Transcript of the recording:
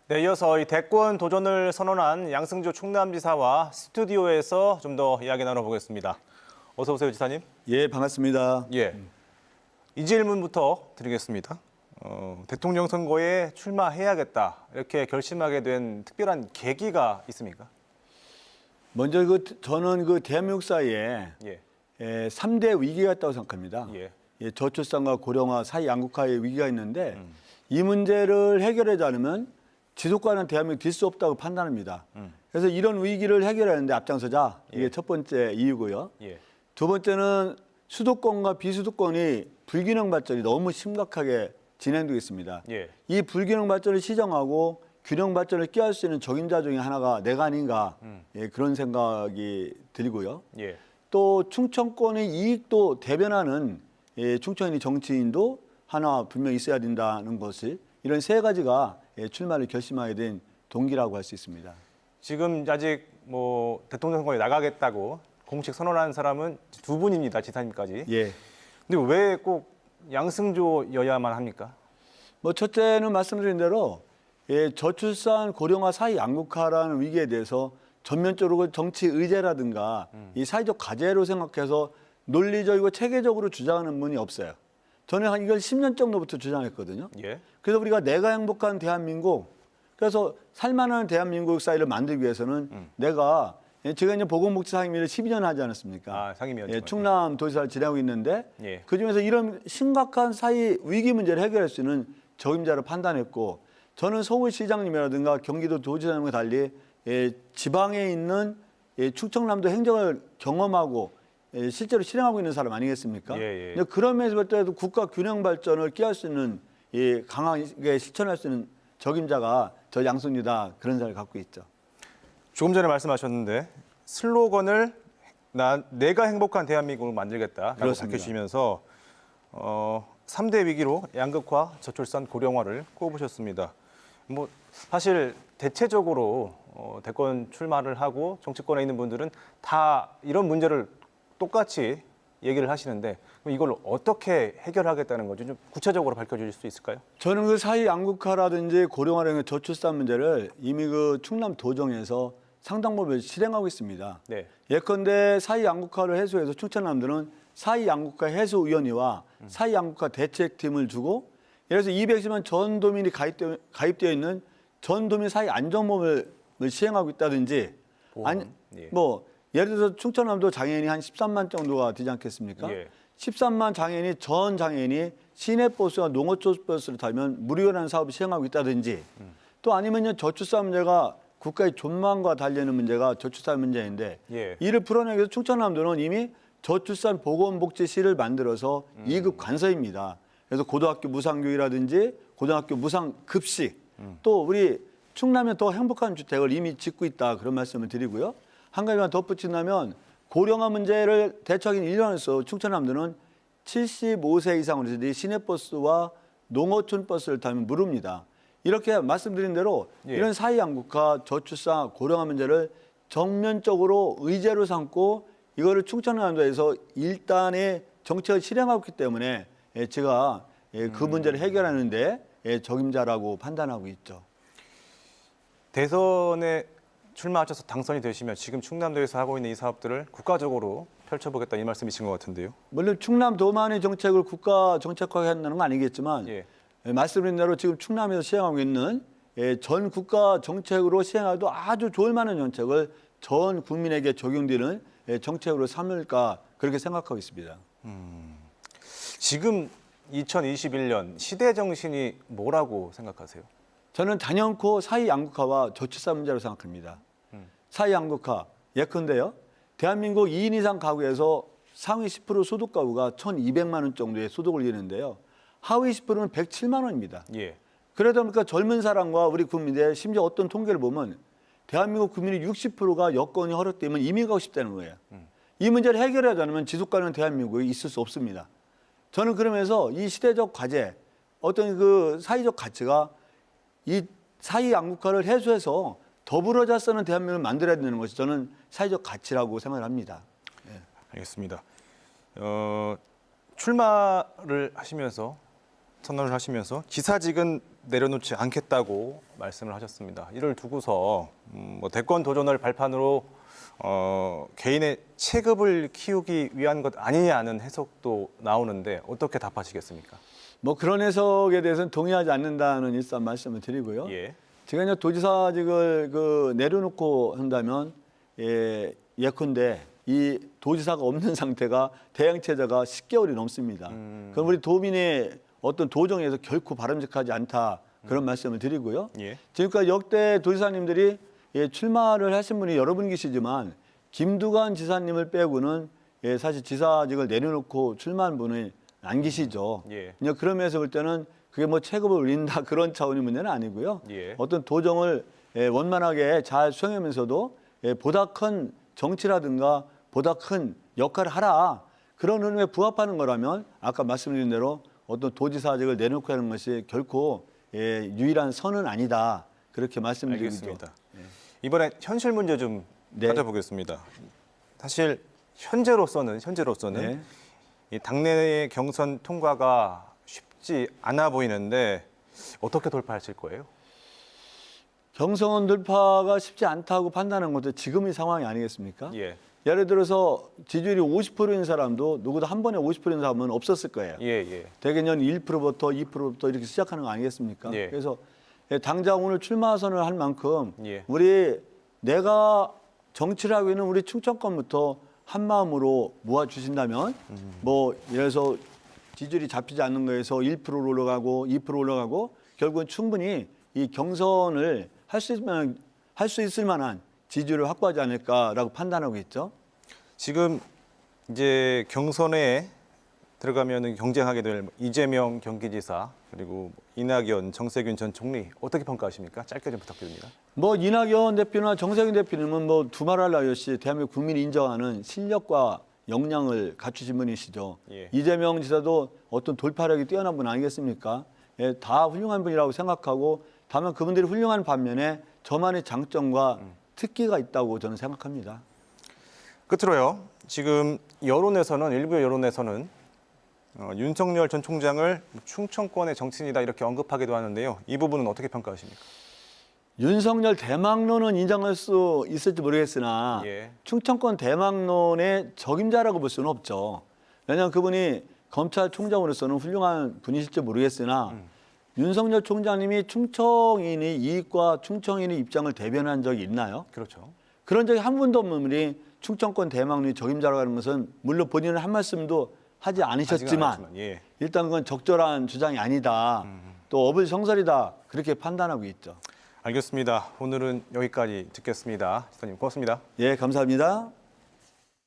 네, 이어서 이 대권 도전을 선언한 양승조 충남지사와 스튜디오에서 좀 더 이야기 나눠보겠습니다. 어서 오세요, 지사님. 예, 반갑습니다. 예. 이 질문부터 드리겠습니다. 대통령 선거에 출마해야겠다 이렇게 결심하게 된 특별한 계기가 있습니까? 먼저 저는 대한민국 사회에 예. 3대 위기가 있다고 생각합니다. 예. 저출산과 고령화, 사회 양극화의 위기가 있는데 이 문제를 해결하지 않으면 지속가는 대한민국 될 수 없다고 판단합니다. 그래서 이런 위기를 해결하는데 앞장서자. 이게 예. 첫 번째 이유고요. 예. 두 번째는 수도권과 비수도권이 불균형 발전이 너무 심각하게 진행되고 있습니다. 예. 이 불균형 발전을 시정하고 균형 발전을 꾀할 수 있는 적임자 중에 하나가 내가 아닌가 그런 생각이 들고요. 예. 또 충청권의 이익도 대변하는 충청인의 정치인도 하나 분명히 있어야 된다는 것을 이런 세 가지가 출마를 결심하게 된 동기라고 할 수 있습니다. 지금 아직 뭐 대통령 선거에 나가겠다고 공식 선언한 사람은 두 분입니다, 지사님까지. 예. 근데 왜 꼭 양승조여야만 합니까? 뭐 첫째는 말씀드린 대로 저출산 고령화 사회 양극화라는 위기에 대해서 전면적으로 정치 의제라든가 이 사회적 과제로 생각해서 논리적이고 체계적으로 주장하는 분이 없어요. 저는 이걸 10년 정도부터 주장했거든요. 예. 그래서 우리가 내가 행복한 대한민국, 그래서 살만한 대한민국 사회를 만들기 위해서는 내가 제가 이제 보건복지 상임위를 12년 하지 않았습니까? 아, 상임위원장. 충남 도지사를 지내고 있는데 예. 그중에서 이런 심각한 사회 위기 문제를 해결할 수 있는 적임자를 판단했고 저는 서울시장님이라든가 경기도 도지사님과 달리 지방에 있는 충청남도 행정을 경험하고 실제로 실행하고 있는 사람 아니겠습니까? 예, 예. 근데 그런 면에서 볼 때도 국가 균형 발전을 꾀할 수 있는 강하게 실천할 수 있는 적임자가 저 양순이다 그런 생각을 갖고 있죠. 조금 전에 말씀하셨는데 슬로건을 내가 행복한 대한민국을 만들겠다라고 그렇습니다. 밝혀주시면서 3대 위기로 양극화, 저출산, 고령화를 꼽으셨습니다. 뭐 사실 대체적으로 대권 출마를 하고 정치권에 있는 분들은 다 이런 문제를 똑같이 얘기를 하시는데 그럼 이걸 어떻게 해결하겠다는 건지 좀 구체적으로 밝혀주실 수 있을까요? 저는 사회 양극화라든지 고령화라는 저출산 문제를 이미 충남 도정에서 상당법을 실행하고 있습니다. 네. 예컨대 사회 양극화를 해소해서 충청남도는 사회 양극화 해소위원회와 사회 양극화 대책팀을 두고 예를 들어서 210만 전 도민이 가입되어 있는 전 도민 사회 안전보험을 시행하고 있다든지 아니 예. 뭐 예를 들어서 충청남도 장애인이 한 13만 정도가 되지 않겠습니까? 예. 13만 장애인이 전 장애인이 시내버스와 농어촌버스를 타면 무료라는 사업을 시행하고 있다든지 또 아니면요 저출산 문제가 국가의 존망과 달리는 문제가 저출산 문제인데 예. 이를 풀어내기 위해서 충청남도는 이미 저출산 보건복지시를 만들어서 2급 관서입니다. 그래서 고등학교 무상교육이라든지 고등학교 무상급식 또 우리 충남에 더 행복한 주택을 이미 짓고 있다 그런 말씀을 드리고요. 한 가지만 덧붙인다면 고령화 문제를 대처하기 일환으로서 충청남도는 75세 이상으로 시내버스와 농어촌 버스를 타면 무료입니다. 이렇게 말씀드린 대로 예. 이런 사회 양극화, 저출산, 고령화 문제를 정면적으로 의제로 삼고 이거를 충청남도에서 일단의 정책을 실행하고 있기 때문에 제가 그 문제를 해결하는 데 적임자라고 판단하고 있죠. 대선에 출마하셔서 당선이 되시면 지금 충남도에서 하고 있는 이 사업들을 국가적으로 펼쳐보겠다 이 말씀이신 것 같은데요. 물론 충남도만의 정책을 국가 정책화한다는 건 아니겠지만 예. 말씀드린 대로 지금 충남에서 시행하고 있는 전 국가 정책으로 시행하기도 아주 좋을 만한 정책을 전 국민에게 적용되는 정책으로 삼을까 그렇게 생각하고 있습니다. 지금 2021년 시대 정신이 뭐라고 생각하세요? 저는 단연코 사회 양극화와 저출산 문제로 생각합니다. 사회 양극화 예컨대요. 대한민국 2인 이상 가구에서 상위 10% 소득 가구가 1,200만 원 정도의 소득을 이루는데요. 하위 10%는 107만 원입니다. 예. 그러다 보니까 젊은 사람과 우리 국민들 심지어 어떤 통계를 보면 대한민국 국민의 60%가 여건이 허락되면 이민 가고 싶다는 거예요. 이 문제를 해결하지 않으면 지속 가능한 대한민국이 있을 수 없습니다. 저는 그러면서 이 시대적 과제, 어떤 사회적 가치가 이 사회 양극화를 해소해서 더불어 잘 사는 대한민국을 만들어야 되는 것이 저는 사회적 가치라고 생각을 합니다. 네. 알겠습니다. 출마를 하시면서 선언을 하시면서 지사직은 내려놓지 않겠다고 말씀을 하셨습니다. 이를 두고서 뭐 대권 도전을 발판으로 개인의 체급을 키우기 위한 것 아니냐는 해석도 나오는데 어떻게 답하시겠습니까? 뭐 그런 해석에 대해서는 동의하지 않는다는 일단 말씀을 드리고요. 예. 제가 이제 도지사직을 내려놓고 한다면 예컨대 이 도지사가 없는 상태가 대행 체제가 10개월이 넘습니다. 그럼 우리 도민의 어떤 도정에서 결코 바람직하지 않다 그런 말씀을 드리고요. 예. 지금까지 역대 도지사님들이 출마를 하신 분이 여러 분 계시지만 김두관 지사님을 빼고는 사실 지사직을 내려놓고 출마한 분이 안 계시죠. 예. 이제 그런 면에서 볼 때는 그게 뭐 체급을 올린다 그런 차원의 문제는 아니고요. 예. 어떤 도정을 원만하게 잘 수행하면서도 보다 큰 정치라든가 보다 큰 역할을 하라. 그런 흐름에 부합하는 거라면 아까 말씀드린 대로 어떤 도지사직을 내놓고 하는 것이 결코 유일한 선은 아니다. 그렇게 말씀드리죠. 알겠습니다. 이번에 현실 문제 좀 네. 가져보겠습니다. 사실 현재로서는 네. 이 당내 경선 통과가 쉽지 않아 보이는데 어떻게 돌파하실 거예요? 경선 돌파가 쉽지 않다고 판단하는 것도 지금의 상황이 아니겠습니까? 예. 예를 들어서 지지율이 50%인 사람도 누구도 한 번에 50%인 사람은 없었을 거예요. 예. 대개년 1%부터 2%부터 이렇게 시작하는 거 아니겠습니까? 예. 그래서 당장 오늘 출마 선언을 할 만큼 예. 우리 내가 정치를 하고 있는 우리 충청권부터 한 마음으로 모아 주신다면 뭐 예를 들어서 지지율이 잡히지 않는 거에서 1%로 올라가고 2% 올라가고 결국은 충분히 이 경선을 할 수 있을 만한 지지율을 확보하지 않을까라고 판단하고 있죠. 지금 이제 경선에 들어가면 경쟁하게 될 이재명 경기지사 그리고 이낙연, 정세균 전 총리 어떻게 평가하십니까? 짧게 좀 부탁드립니다. 뭐 이낙연 대표나 정세균 대표님은 뭐 두말할 나위 없이 대한민국 국민이 인정하는 실력과 역량을 갖추신 분이시죠. 예. 이재명 지사도 어떤 돌파력이 뛰어난 분 아니겠습니까? 다 훌륭한 분이라고 생각하고 다만 그분들이 훌륭한 반면에 저만의 장점과 특기가 있다고 저는 생각합니다. 끝으로요. 지금 여론에서는 일부 여론에서는 윤석열 전 총장을 충청권의 정치인이다 이렇게 언급하기도 하는데요. 이 부분은 어떻게 평가하십니까? 윤석열 대망론은 인정할 수 있을지 모르겠으나 예. 충청권 대망론의 적임자라고 볼 수는 없죠. 왜냐하면 그분이 검찰총장으로서는 훌륭한 분이실지 모르겠으나 윤석열 총장님이 충청인의 이익과 충청인의 입장을 대변한 적이 있나요? 그렇죠. 그런 적이 한 번도 없는 분이 충청권 대망론의 적임자라고 하는 것은 물론 본인은 한 말씀도 하지 않으셨지만 아직은 않았지만, 예. 일단 그건 적절한 주장이 아니다. 또 어불성설이다. 그렇게 판단하고 있죠. 알겠습니다. 오늘은 여기까지 듣겠습니다. 지사님 고맙습니다. 예, 감사합니다.